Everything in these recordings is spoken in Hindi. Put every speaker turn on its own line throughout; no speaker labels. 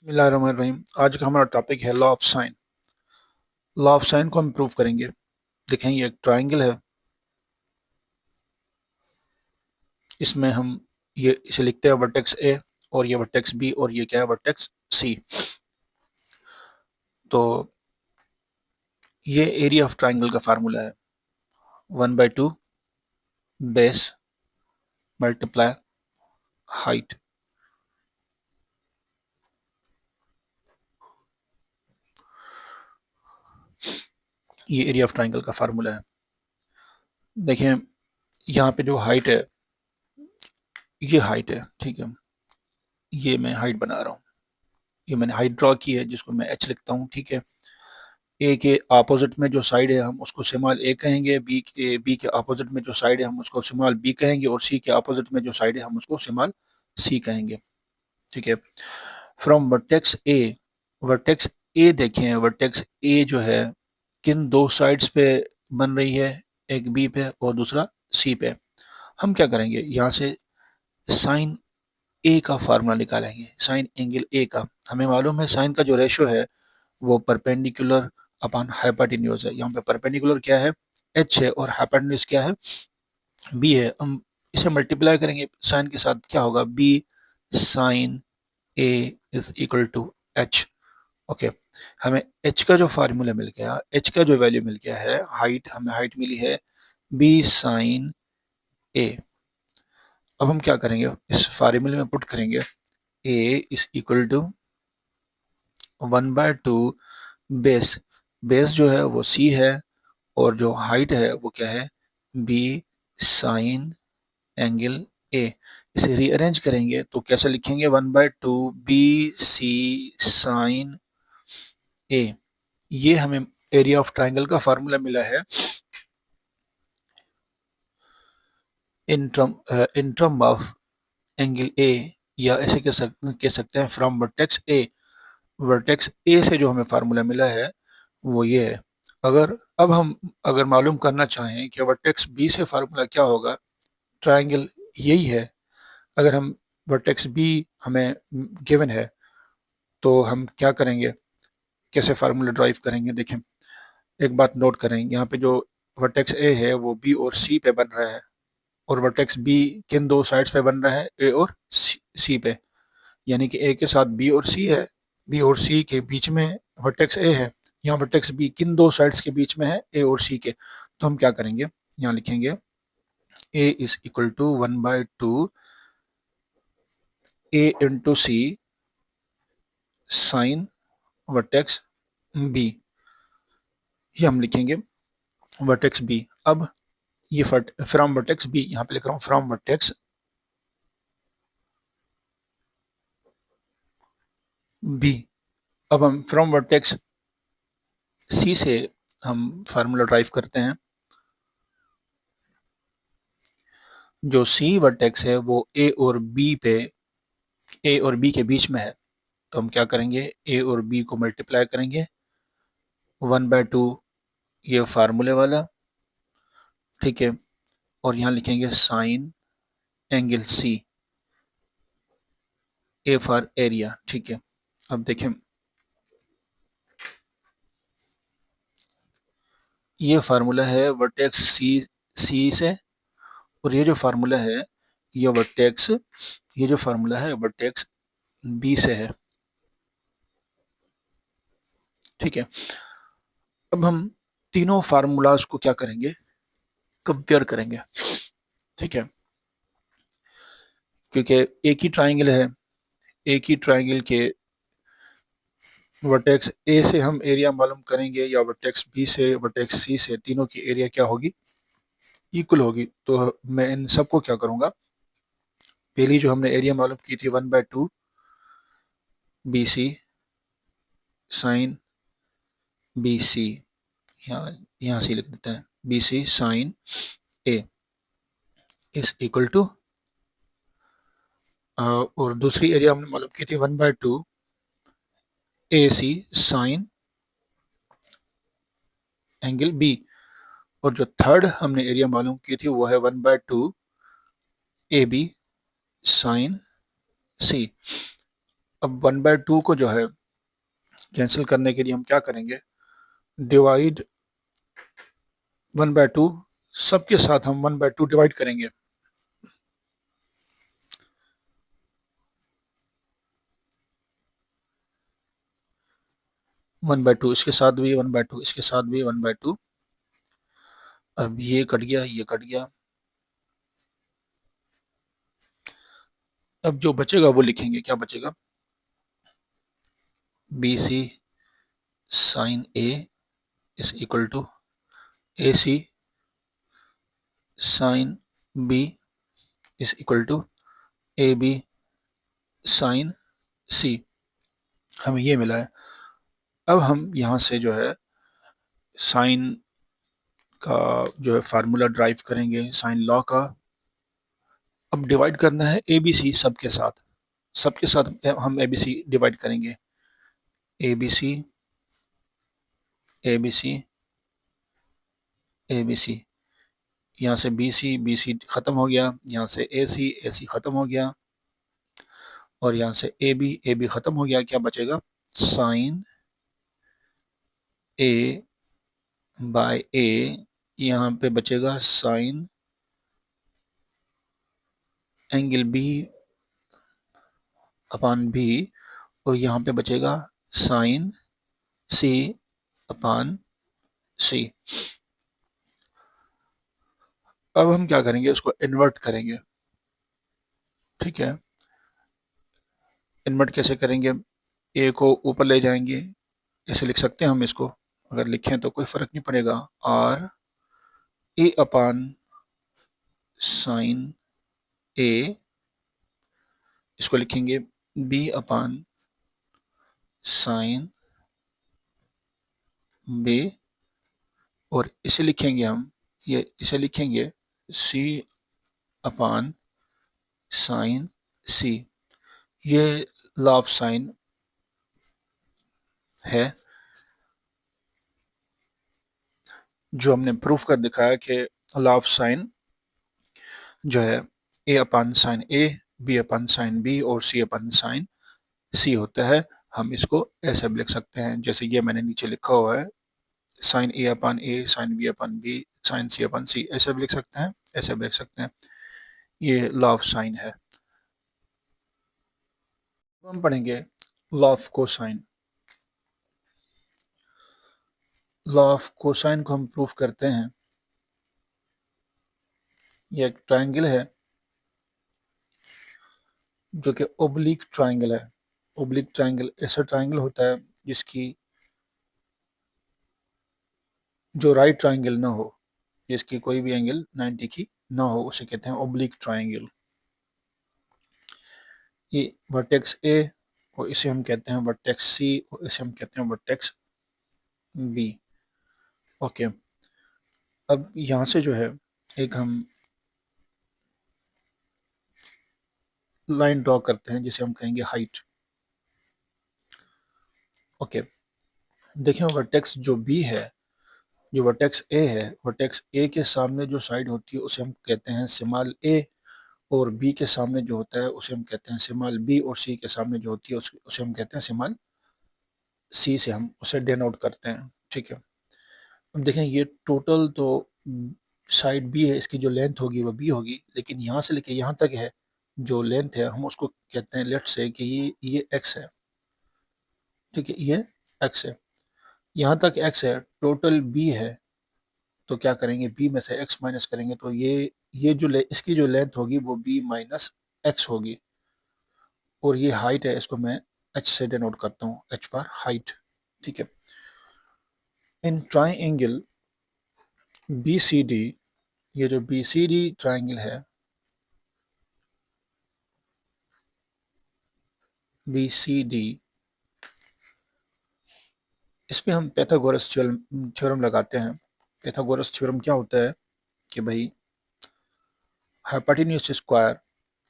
बिस्मिल्लाहिर्रहमानिर्रहीम। आज का हमारा टॉपिक है law of sine. Law of sine को हम प्रूव करेंगे। देखें, ये एक ट्राइंगल है। इसमें हम इसे लिखते हैं वर्टेक्स ए, और ये वर्टेक्स बी, और ये क्या है, वर्टेक्स सी। तो ये एरिया ऑफ ट्राइंगल का फार्मूला है 1/2 बेस मल्टीप्लाई हाइट। ये एरिया ऑफ ट्राइंगल का फार्मूला है। देखें, यहाँ पे जो हाइट है, ये हाइट है, ठीक है। ये मैं हाइट बना रहा हूँ। ये मैंने हाइट ड्रॉ की है, जिसको मैं एच लिखता हूँ, ठीक है। ए के अपोजिट में जो साइड है हम उसको शिमाल ए कहेंगे, बी के अपोजिट में जो साइड है हम उसको शिमाल बी कहेंगे, और सी के अपोजिट में जो साइड है हम उसको शिमाल सी कहेंगे, ठीक है। फ्रॉम वर्टेक्स ए, वर्टेक्स ए देखें, वर्टेक्स ए जो है किन दो साइड्स पे बन रही है, एक बी पे और दूसरा सी पे। हम क्या करेंगे, यहाँ से साइन ए का फार्मूला निकालेंगे, साइन एंगल ए का। हमें मालूम है साइन का जो रेशो है वो परपेंडिकुलर अपॉन हाइपोटेन्यूज है। यहाँ पे परपेंडिकुलर क्या है, एच है, और हाइपोटेन्यूज क्या है, बी है। हम इसे मल्टीप्लाई करेंगे साइन के साथ, क्या होगा, B sine A is equal to H. Okay, हमें एच का जो फार्मूला मिल गया, एच का जो वैल्यू मिल गया है, हाइट, हमें हाइट मिली है बी साइन ए। अब हम क्या करेंगे, इस फार्मूले में पुट करेंगे A is equal to 1/2 base. Base जो है वो सी है, और जो हाइट है वो क्या है, बी साइन एंगल ए। इसे रीअरेंज करेंगे तो कैसे लिखेंगे, 1/2 बी सी साइन ए। ये हमें एरिया ऑफ ट्राइंगल का फार्मूला मिला है इन टर्म ऑफ एंगल ए, या ऐसे कह सकते हैं फ्रॉम वर्टेक्स ए। वर्टेक्स ए से जो हमें फार्मूला मिला है वो ये है। अगर अब हम अगर मालूम करना चाहें कि वर्टेक्स बी से फार्मूला क्या होगा, ट्राइंगल यही है। अगर हम वर्टेक्स बी हमें गिवन है तो हम क्या करेंगे, कैसे फार्मूला ड्राइव करेंगे। देखें, एक बात नोट करें, यहाँ पे जो वर्टेक्स ए है वो बी और सी पे बन रहा है, और वर्टेक्स बी किन दो साइड्स पे बन रहा है, ए और सी पे। यानी कि ए के साथ बी और सी है, बी और सी के बीच में वर्टेक्स ए है। यहाँ वर्टेक्स बी किन दो साइड्स के बीच में है, ए और सी के। तो हम क्या करेंगे, यहाँ लिखेंगे A is equal to 1/2 A into C sine vertex B. ये हम लिखेंगे वर्टेक्स बी। अब ये फ्रॉम वर्टेक्स बी, यहाँ पे लिख रहा हूँ फ्रॉम वर्टेक्स बी। अब हम फ्रॉम वर्टेक्स सी से हम फार्मूला ड्राइव करते हैं। जो सी वर्टेक्स है वो ए और बी के बीच में है। तो हम क्या करेंगे, ए और बी को मल्टीप्लाई करेंगे 1/2 ये फार्मूले वाला, ठीक है। और यहाँ लिखेंगे sine angle C, A for area, ठीक है। अब देखें, ये फार्मूला है वर्टेक्स सी से, और ये जो फार्मूला है ये वर्टेक्स ये जो फार्मूला है वर्टेक्स बी से है, ठीक है। अब हम तीनों फार्मूलाज को क्या करेंगे, कंपेयर करेंगे, ठीक है। क्योंकि एक ही ट्राइंगल है, एक ही ट्राइंगल के वर्टेक्स ए से हम एरिया मालूम करेंगे, या वर्टेक्स बी से, वर्टेक्स सी से, तीनों की एरिया क्या होगी, इक्वल होगी। तो मैं इन सबको क्या करूँगा, पहली जो हमने एरिया मालूम की थी 1/2 B C sine B C, यहाँ से लिख देते हैं B C sine A is equal to, और दूसरी एरिया हमने मालूम की थी 1/2 A C sine angle B, और जो थर्ड हमने एरिया मालूम की थी वो है 1/2 ए बी साइन सी। अब 1/2 को जो है कैंसिल करने के लिए हम क्या करेंगे, डिवाइड 1/2, सबके साथ हम 1/2 डिवाइड करेंगे। वन बाय टू इसके साथ भी, 1/2 इसके साथ भी 1/2। अब ये कट गया, ये कट गया। अब जो बचेगा वो लिखेंगे, क्या बचेगा, B C sine A is equal to A C sine B is equal to A B sine C. हमें ये मिला है। अब हम यहाँ से जो है साइन का जो है फार्मूला ड्राइव करेंगे, साइन लॉ का। अब डिवाइड करना है ए बी सी सबके साथ, सबके साथ हम ए बी सी डिवाइड करेंगे। A B C, A B C, A B C, यहाँ से बी सी ख़त्म हो गया, यहाँ से ए सी ख़त्म हो गया, और यहाँ से ए बी ख़त्म हो गया। क्या बचेगा, साइन ए बाय ए, यहाँ पे बचेगा साइन एंगल बी अपान बी, और यहाँ पे बचेगा साइन सी अपान सी। अब हम क्या करेंगे, उसको इन्वर्ट करेंगे। ठीक है, इन्वर्ट कैसे करेंगे, ए को ऊपर ले जाएंगे, ऐसे लिख सकते हैं हम इसको, अगर लिखें तो कोई फ़र्क नहीं पड़ेगा। आर ए अपान साइन ए, इसको लिखेंगे बी अपान साइन बी, और इसे लिखेंगे हम, ये इसे लिखेंगे सी अपान साइन सी। ये लॉ ऑफ साइन है जो हमने प्रूफ कर दिखाया कि लॉ ऑफ साइन जो है ए अपान साइन ए, बी अपान साइन बी और सी अपान साइन सी होता है। हम इसको ऐसे भी लिख सकते हैं, जैसे ये मैंने नीचे लिखा हुआ है, साइन ए अपान ए, साइन बी अपान बी, साइन सी अपान सी, ऐसे भी लिख सकते हैं, ऐसे भी लिख सकते हैं। ये लॉ ऑफ साइन है। हम पढ़ेंगे law of cosine. Law of cosine को हम प्रूफ करते हैं। ये एक ट्रायंगल है जो कि ओब्लिक ट्रायंगल है। ओब्लिक ट्रायंगल ऐसा ट्रायंगल होता है जिसकी जो राइट ट्रायंगल ना हो, जिसकी कोई भी एंगल 90 की ना हो, उसे कहते हैं ओब्लिक ट्रायंगल। ये वर्टेक्स ए, और इसे हम कहते हैं वर्टेक्स सी, और इसे हम कहते हैं वर्टेक्स बी। ओके, अब यहाँ से जो है एक हम लाइन ड्रॉ करते हैं जिसे हम कहेंगे हाइट। ओके, देखिए वर्टेक्स जो बी है, जो वर्टेक्स ए है, वर्टेक्स ए के सामने जो साइड होती है उसे हम कहते हैं स्मॉल ए, और बी के सामने जो होता है उसे हम कहते हैं स्मॉल बी, और सी के सामने जो होती है उसे हम कहते हैं स्मॉल सी, से हम उसे डेनोट करते हैं। ठीक है, अब देखें ये टोटल तो साइड बी है, इसकी जो लेंथ होगी वो बी होगी, लेकिन यहाँ से लेके यहाँ तक है जो लेंथ है, हम उसको कहते हैं, लेट से कि ये एक्स है। ठीक है, ये एक्स है, यहाँ तक एक्स है, टोटल बी है। तो क्या करेंगे, बी में से एक्स माइनस करेंगे, तो ये जो इसकी जो लेंथ होगी वो बी माइनस एक्स होगी, और ये हाइट है, इसको मैं एच से डिनोट करता हूँ, एच फॉर हाइट। ठीक है, in triangle B C D, ये जो बी सी डी ट्राइंगल है, बी सी डी, इसमें हम पैथागोरस थ्योरम लगाते हैं। पैथागोरस थ्योरम क्या होता है कि भाई hypotenuse square,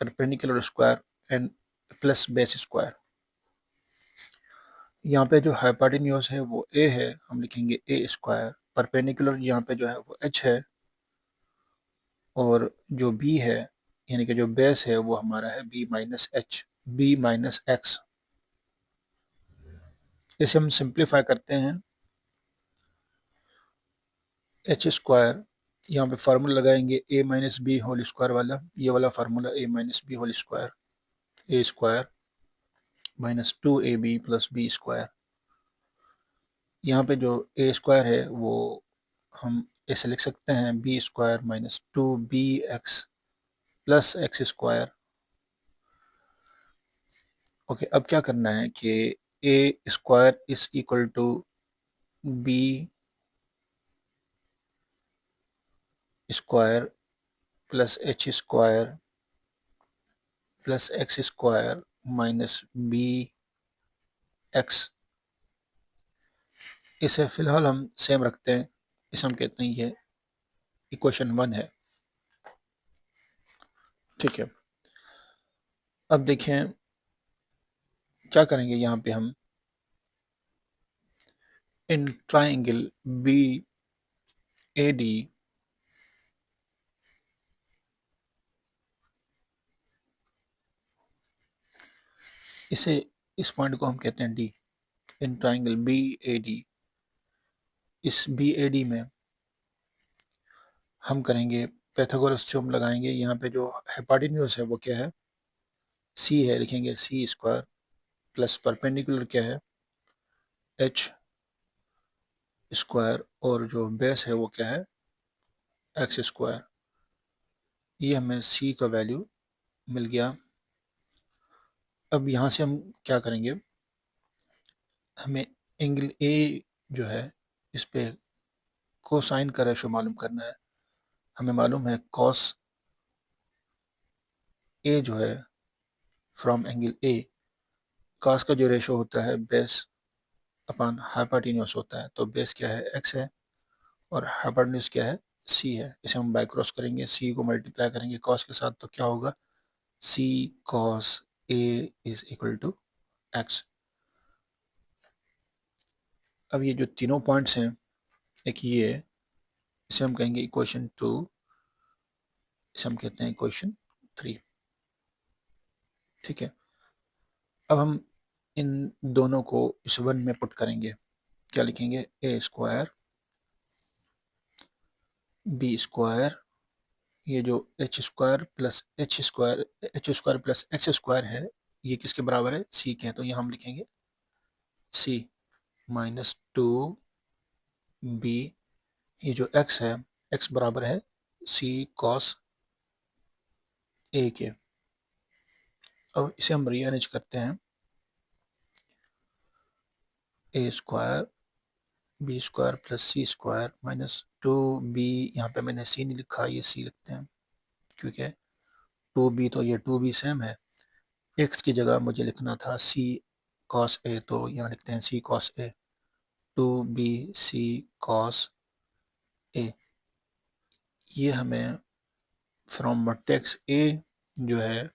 perpendicular square and plus base square. यहाँ पे जो हाइपोटेन्यूज है वो ए है, हम लिखेंगे ए स्क्वायर। परपेंडिकुलर यहाँ पे जो है वो एच है, और जो बी है यानी कि जो बेस है वो हमारा है B minus H, B minus X. इसे हम सिंप्लीफाई करते हैं, एच स्क्वायर, यहाँ पे फार्मूला लगाएंगे A minus B whole square वाला, ये वाला formula A minus B whole square, A square minus 2ab plus B square. यहाँ पे जो ए स्क्वायर है वो हम ऐसे लिख सकते हैं, B square minus 2bx plus X square. Okay, अब क्या करना है कि A square is equal to B square plus H square plus X square minus B X. इसे फिलहाल हम सेम रखते हैं, इसे हम कहते हैं ये इक्वेशन 1 है। ठीक है, अब देखें क्या करेंगे। यहाँ पे हम in triangle B A D इसे, इस पॉइंट को हम कहते हैं D, in triangle B A D. इस बी ए डी में हम करेंगे पैथागोरस थ्योरम लगाएंगे। यहाँ पे जो हाइपोटेन्यूज है वो क्या है, सी है, लिखेंगे सी स्क्वायर प्लस परपेंडिकुलर क्या है, एच स्क्वायर, और जो बेस है वो क्या है, एक्स स्क्वायर। ये हमें सी का वैल्यू मिल गया। अब यहाँ से हम क्या करेंगे, हमें एंगल ए जो है इस पे कोसाइन का रेशो मालूम करना है। हमें मालूम है कॉस ए जो है फ्रॉम एंगल ए, कॉस का जो रेशो होता है बेस अपॉन हाइपोटेन्यूज होता है। तो बेस क्या है, एक्स है, और हाइपोटेन्यूज क्या है, सी है। इसे हम बाय क्रॉस करेंगे, सी को मल्टीप्लाई करेंगे कॉस के साथ, तो क्या होगा, C cos A is equal to X. अब ये जो तीनों पॉइंट्स हैं, एक ये, इसे हम कहेंगे इक्वेशन 2, इसे हम कहते हैं इक्वेशन 3। ठीक है, अब हम इन दोनों को इस 1 में पुट करेंगे। क्या लिखेंगे, ए स्क्वायर बी स्क्वायर, ये जो H square plus H square, H square plus X square है, ये किसके बराबर है, सी के हैं। तो यहाँ हम लिखेंगे सी माइनस 2b, ये जो x है, x बराबर है सी कॉस ए के। अब इसे हम रीअरेंज करते हैं, ए स्क्वायर बी स्क्वायर प्लस सी स्क्वायर माइनस 2b, यहाँ पे मैंने सी नहीं लिखा, ये सी लिखते हैं क्योंकि 2b तो ये 2b सेम है। x की जगह मुझे लिखना था सी कॉस ए, तो यहाँ लिखते हैं सी कॉस ए, 2b सी कॉस ए। ये हमें फ्रॉम वर्टेक्स ए जो है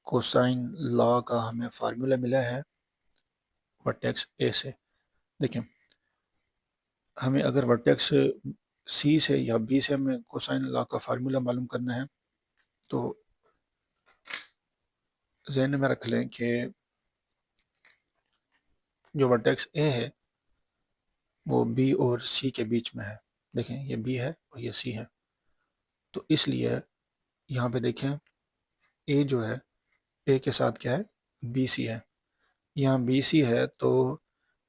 कोसाइन लॉ का हमें फार्मूला मिला है वर्टेक्स ए से। देखें, हमें अगर वर्टेक्स सी से या बी से हमें कोसाइन लॉ का फार्मूला मालूम करना है, तो ज़हन में रख लें कि जो वर्टेक्स ए है वो बी और सी के बीच में है। देखें, ये बी है और ये सी है, तो इसलिए यहाँ पे देखें ए जो है, ए के साथ क्या है, बी सी है। यहाँ बी सी है तो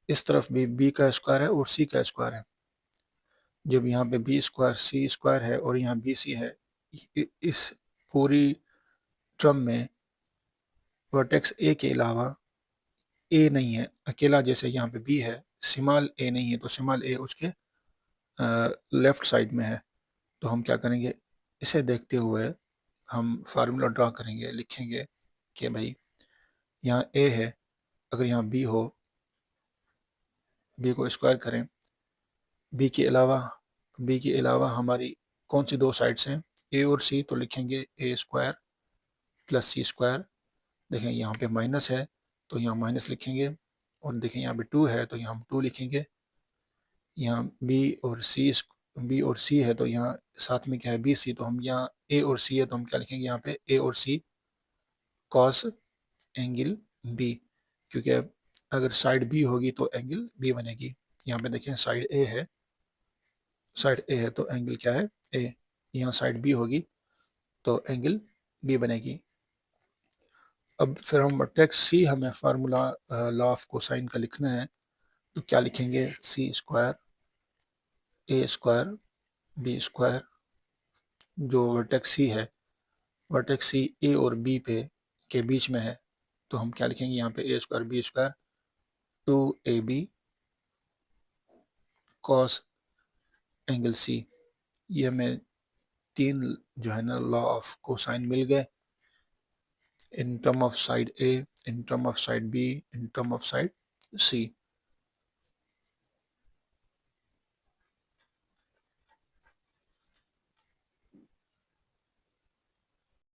इस तरफ भी बी का स्क्वायर है और सी का स्क्वायर है। जब यहाँ पे बी स्क्वायर सी स्क्वायर है और यहाँ बी सी है, इस पूरी टर्म में वर्टेक्स ए के अलावा ए नहीं है अकेला। जैसे यहाँ पे बी है, सिमाल ए नहीं है, तो सिमाल ए उसके लेफ्ट साइड में है। तो हम क्या करेंगे, इसे देखते हुए हम फार्मूला ड्रा करेंगे, लिखेंगे कि भाई यहाँ ए है, अगर यहाँ बी हो, बी को स्क्वायर करें, बी के अलावा हमारी कौन सी दो साइड्स हैं, ए और सी, तो लिखेंगे ए स्क्वायर प्लस सी स्क्वायर। देखें यहाँ पे माइनस है तो यहाँ माइनस लिखेंगे, और देखें यहाँ पे 2 है तो यहाँ हम 2 लिखेंगे। यहाँ बी और सी है तो यहाँ साथ में क्या है, बी सी, तो हम यहाँ ए और सी है तो हम क्या लिखेंगे, यहाँ पे ए और सी कॉस एंगल बी, क्योंकि अगर साइड बी होगी तो एंगल बी बनेगी। यहाँ पे देखें साइड ए है, साइड ए है तो एंगल क्या है, ए। यहाँ साइड बी होगी तो एंगल बी बनेगी। अब फिर हम वर्टेक्स सी, हमें फार्मूला लॉ ऑफ कोसाइन का लिखना है, तो क्या लिखेंगे, सी square A square B square. जो वर्टेक्स सी है, वर्टेक्स सी ए और बी पे के बीच में है, तो हम क्या लिखेंगे यहाँ पे, A square B square 2ab cos angle C. ये हमें तीन जो है ना लॉ ऑफ कोसाइन मिल गए, in term of side A, in term of side B, in term of side C.